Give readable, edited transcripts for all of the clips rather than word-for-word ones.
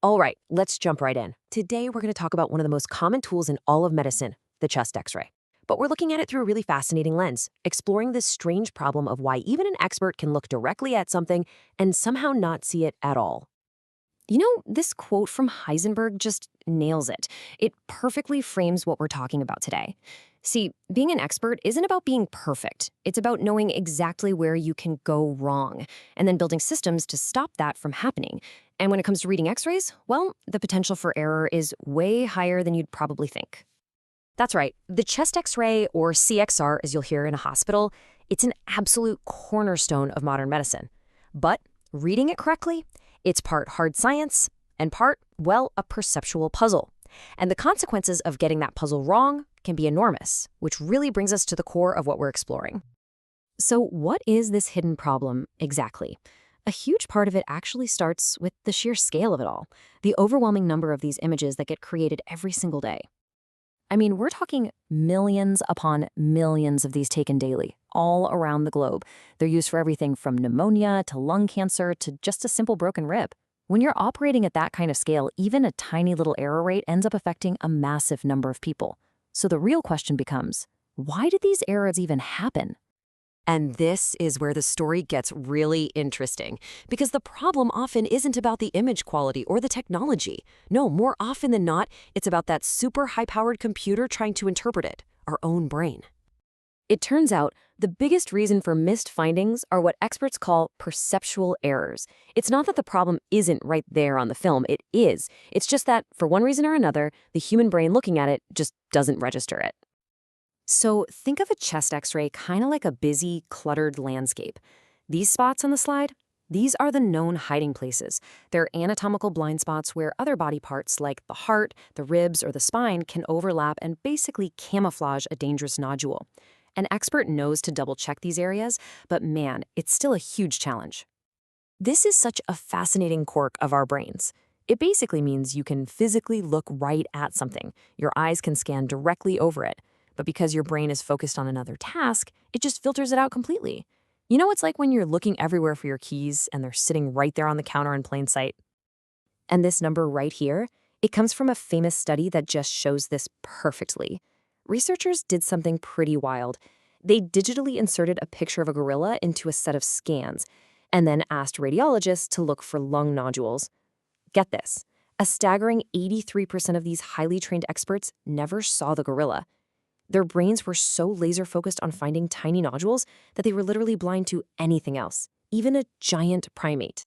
All right, let's jump right in. Today, we're going to talk about one of the most common tools in all of medicine, the chest x-ray. But we're looking at it through a really fascinating lens, exploring this strange problem of why even an expert can look directly at something and somehow not see it at all. This quote from Heisenberg just nails it. It perfectly frames what we're talking about today. See, being an expert isn't about being perfect. It's about knowing exactly where you can go wrong, and then building systems to stop that from happening. And when it comes to reading x-rays, well, the potential for error is way higher than you'd probably think. That's right, the chest x-ray, or CXR as you'll hear in a hospital, it's an absolute cornerstone of modern medicine. But reading it correctly, it's part hard science and part, well, a perceptual puzzle. And the consequences of getting that puzzle wrong can be enormous, which really brings us to the core of what we're exploring. So what is this hidden problem exactly? A huge part of it actually starts with the sheer scale of it all, the overwhelming number of these images that get created every single day. I mean, we're talking millions upon millions of these taken daily, all around the globe. They're used for everything from pneumonia to lung cancer to just a simple broken rib. When you're operating at that kind of scale, even a tiny little error rate ends up affecting a massive number of people. So the real question becomes, why did these errors even happen? And this is where the story gets really interesting, because the problem often isn't about the image quality or the technology. No, more often than not, it's about that super high-powered computer trying to interpret it, our own brain. It turns out the biggest reason for missed findings are what experts call perceptual errors. It's not that the problem isn't right there on the film, it is. It's just that, for one reason or another, the human brain looking at it just doesn't register it. So think of a chest x-ray kind of like a busy, cluttered landscape. These spots on the slide, these are the known hiding places. They're anatomical blind spots where other body parts like the heart, the ribs, or the spine can overlap and basically camouflage a dangerous nodule. An expert knows to double-check these areas, but man, it's still a huge challenge. This is such a fascinating quirk of our brains. It basically means you can physically look right at something. Your eyes can scan directly over it. But because your brain is focused on another task, it just filters it out completely. You know, it's like when you're looking everywhere for your keys and they're sitting right there on the counter in plain sight. And this number right here, it comes from a famous study that just shows this perfectly. Researchers did something pretty wild. They digitally inserted a picture of a gorilla into a set of scans and then asked radiologists to look for lung nodules. Get this, a staggering 83% of these highly trained experts never saw the gorilla. Their brains were so laser-focused on finding tiny nodules that they were literally blind to anything else, even a giant primate.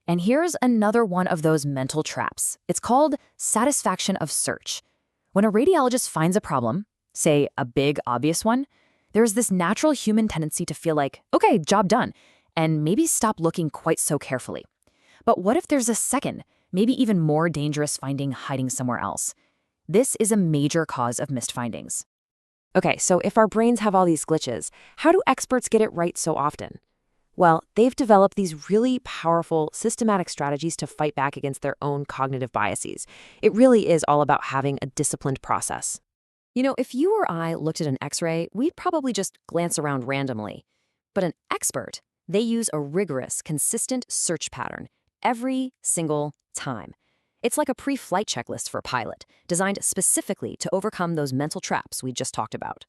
And here's another one of those mental traps. It's called satisfaction of search. When a radiologist finds a problem, say a big, obvious one, there's this natural human tendency to feel like, okay, job done, and maybe stop looking quite so carefully. But what if there's a second, maybe even more dangerous finding hiding somewhere else? This is a major cause of missed findings. Okay, so if our brains have all these glitches, how do experts get it right so often? Well, they've developed these really powerful, systematic strategies to fight back against their own cognitive biases. It really is all about having a disciplined process. You know, if you or I looked at an x-ray, we'd probably just glance around randomly. But an expert, they use a rigorous, consistent search pattern every single time. It's like a pre-flight checklist for a pilot, designed specifically to overcome those mental traps we just talked about.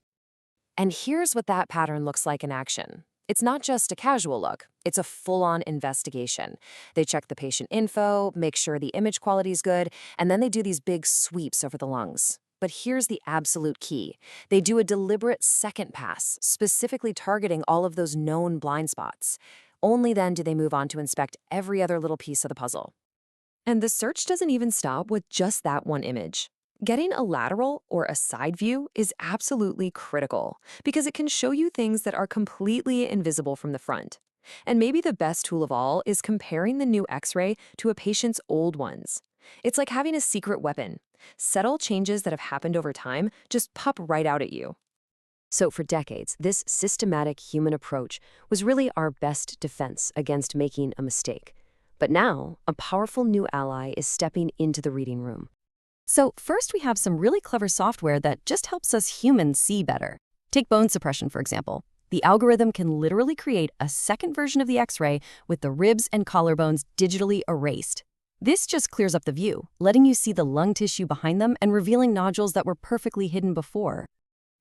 And here's what that pattern looks like in action. It's not just a casual look, it's a full-on investigation. They check the patient info, make sure the image quality is good, and then they do these big sweeps over the lungs. But here's the absolute key. They do a deliberate second pass, specifically targeting all of those known blind spots. Only then do they move on to inspect every other little piece of the puzzle. And the search doesn't even stop with just that one image. Getting a lateral or a side view is absolutely critical because it can show you things that are completely invisible from the front. And maybe the best tool of all is comparing the new x-ray to a patient's old ones. It's like having a secret weapon. Subtle changes that have happened over time just pop right out at you. So for decades, this systematic human approach was really our best defense against making a mistake. But now, a powerful new ally is stepping into the reading room. So first we have some really clever software that just helps us humans see better. Take bone suppression, for example. The algorithm can literally create a second version of the X-ray with the ribs and collarbones digitally erased. This just clears up the view, letting you see the lung tissue behind them and revealing nodules that were perfectly hidden before.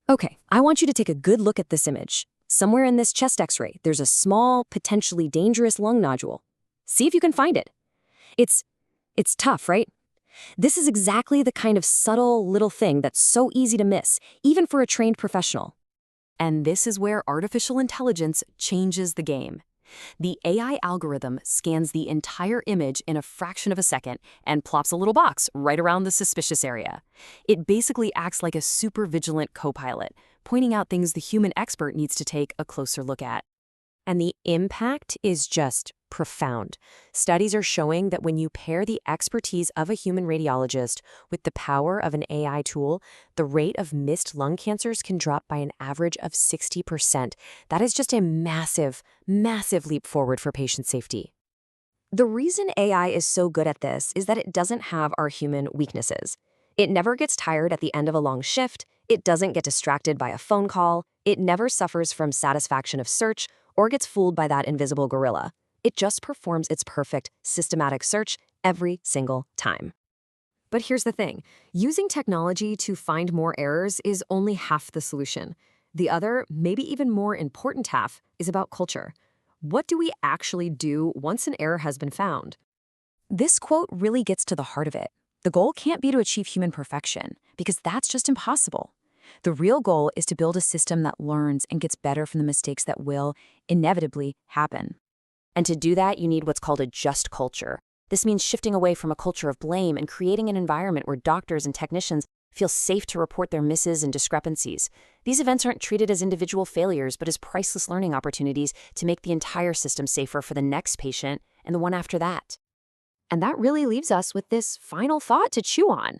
Okay, I want you to take a good look at this image. Somewhere in this chest x-ray, there's a small, potentially dangerous lung nodule. See if you can find it. It's tough, right? This is exactly the kind of subtle little thing that's so easy to miss, even for a trained professional. And this is where artificial intelligence changes the game. The AI algorithm scans the entire image in a fraction of a second and plops a little box right around the suspicious area. It basically acts like a super vigilant co-pilot, pointing out things the human expert needs to take a closer look at. And the impact is just profound. Studies are showing that when you pair the expertise of a human radiologist with the power of an AI tool, the rate of missed lung cancers can drop by an average of 60%. That is just a massive, massive leap forward for patient safety. The reason AI is so good at this is that it doesn't have our human weaknesses. It never gets tired at the end of a long shift, it doesn't get distracted by a phone call, it never suffers from satisfaction of search, or gets fooled by that invisible gorilla. It just performs its perfect, systematic search every single time. But here's the thing. Using technology to find more errors is only half the solution. The other, maybe even more important half, is about culture. What do we actually do once an error has been found? This quote really gets to the heart of it. The goal can't be to achieve human perfection, because that's just impossible. The real goal is to build a system that learns and gets better from the mistakes that will inevitably happen. And to do that, you need what's called a just culture. This means shifting away from a culture of blame and creating an environment where doctors and technicians feel safe to report their misses and discrepancies. These events aren't treated as individual failures, but as priceless learning opportunities to make the entire system safer for the next patient and the one after that. And that really leaves us with this final thought to chew on.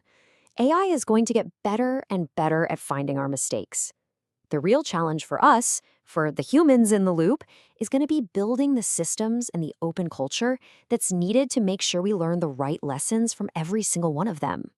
AI is going to get better and better at finding our mistakes. The real challenge for us, for the humans in the loop, is going to be building the systems and the open culture that's needed to make sure we learn the right lessons from every single one of them.